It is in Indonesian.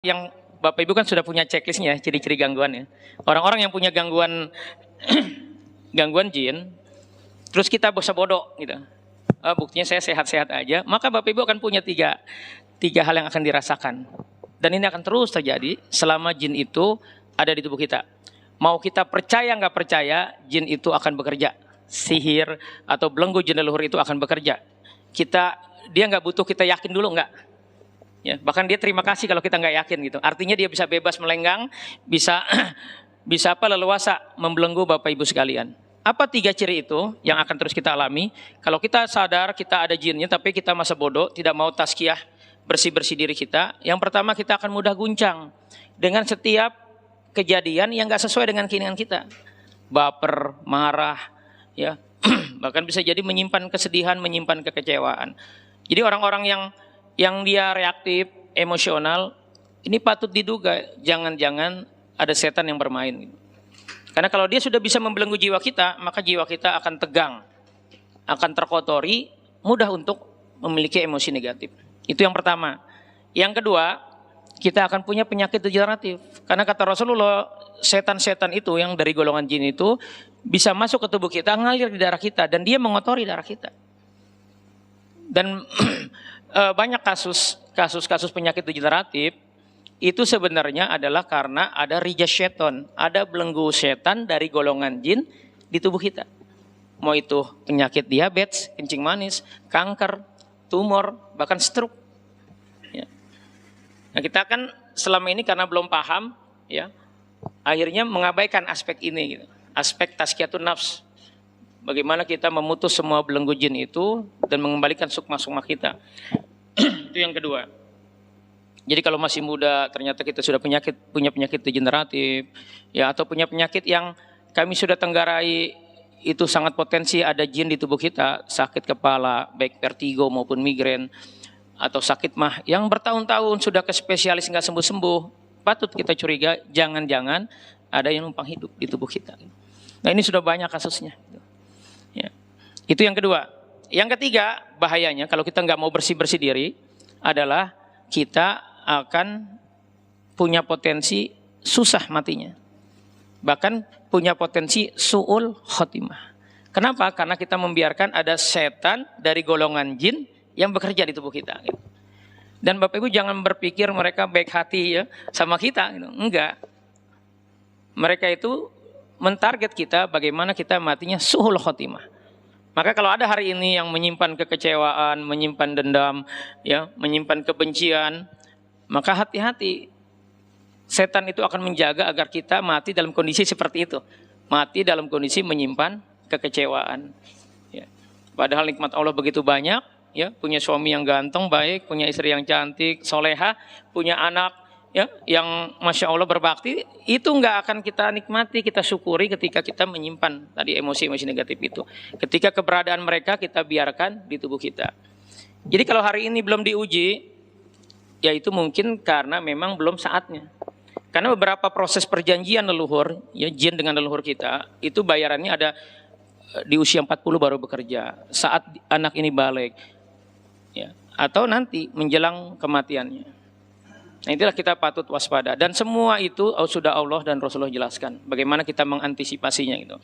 Yang Bapak Ibu kan sudah punya checklistnya, ciri-ciri gangguannya. Orang-orang yang punya gangguan gangguan jin, terus kita bodoh gitu. Buktinya saya sehat-sehat aja, maka Bapak Ibu akan punya tiga hal yang akan dirasakan. Dan ini akan terus terjadi selama jin itu ada di tubuh kita. Mau kita percaya nggak percaya, jin itu akan bekerja. Sihir atau belenggu jin leluhur itu akan bekerja. Dia nggak butuh kita yakin dulu, nggak. Ya, bahkan dia terima kasih kalau kita nggak yakin gitu. Artinya dia bisa bebas melenggang, bisa leluasa membelenggu Bapak Ibu sekalian. Apa tiga ciri itu yang akan terus kita alami? Kalau kita sadar kita ada jinnya, tapi kita masa bodoh, tidak mau tazkiyah, bersih-bersih diri kita. Yang pertama, kita akan mudah guncang dengan setiap kejadian yang nggak sesuai dengan keinginan kita. Baper, marah, ya, bahkan bisa jadi menyimpan kesedihan, menyimpan kekecewaan. Jadi orang-orang yang dia reaktif, emosional, ini patut diduga jangan-jangan ada setan yang bermain. Karena kalau dia sudah bisa membelenggu jiwa kita, maka jiwa kita akan tegang, akan terkotori, mudah untuk memiliki emosi negatif. Itu yang pertama. Yang kedua, kita akan punya penyakit degeneratif. Karena kata Rasulullah, setan-setan itu yang dari golongan jin itu bisa masuk ke tubuh kita, ngalir di darah kita, dan dia mengotori darah kita. Dan banyak kasus penyakit degeneratif itu sebenarnya adalah karena ada rijas syaiton, ada belenggu setan dari golongan jin di tubuh kita. Mau itu penyakit diabetes, kencing manis, kanker, tumor, bahkan stroke. Ya. Nah, kita kan selama ini karena belum paham, ya, akhirnya mengabaikan aspek ini, gitu. Aspek tazkiyatun nafs. Bagaimana kita memutus semua belenggu jin itu dan mengembalikan sukma-sukma kita. Itu yang kedua. Jadi kalau masih muda ternyata kita sudah punya penyakit degeneratif, ya, atau punya penyakit yang kami sudah tenggarai itu sangat potensi ada jin di tubuh kita, sakit kepala, baik vertigo maupun migrain, atau sakit mah yang bertahun-tahun sudah ke spesialis nggak sembuh-sembuh, patut kita curiga jangan-jangan ada yang numpang hidup di tubuh kita. Nah, ini sudah banyak kasusnya. Ya. Itu yang kedua. Yang ketiga, bahayanya kalau kita nggak mau bersih-bersih diri adalah kita akan punya potensi susah matinya. Bahkan punya potensi su'ul khotimah. Kenapa? Karena kita membiarkan ada setan dari golongan jin yang bekerja di tubuh kita. Dan Bapak Ibu jangan berpikir mereka baik hati ya sama kita. Enggak. Mereka itu mentarget kita bagaimana kita matinya su'ul khotimah. Maka kalau ada hari ini yang menyimpan kekecewaan, menyimpan dendam, ya, menyimpan kebencian, maka hati-hati. Setan itu akan menjaga agar kita mati dalam kondisi seperti itu. Mati dalam kondisi menyimpan kekecewaan. Ya. Padahal nikmat Allah begitu banyak, ya, punya suami yang ganteng, baik, punya istri yang cantik, soleha, punya anak, ya, yang Masya Allah berbakti, itu nggak akan kita nikmati, kita syukuri ketika kita menyimpan tadi emosi-emosi negatif itu. Ketika keberadaan mereka kita biarkan di tubuh kita. Jadi kalau hari ini belum diuji, ya itu mungkin karena memang belum saatnya. Karena beberapa proses perjanjian leluhur, ya, jin dengan leluhur kita, itu bayarannya ada di usia 40 baru bekerja, saat anak ini balik, ya, atau nanti menjelang kematiannya. Nah, itulah kita patut waspada. Dan semua itu sudah Allah dan Rasulullah jelaskan. Bagaimana kita mengantisipasinya gitu.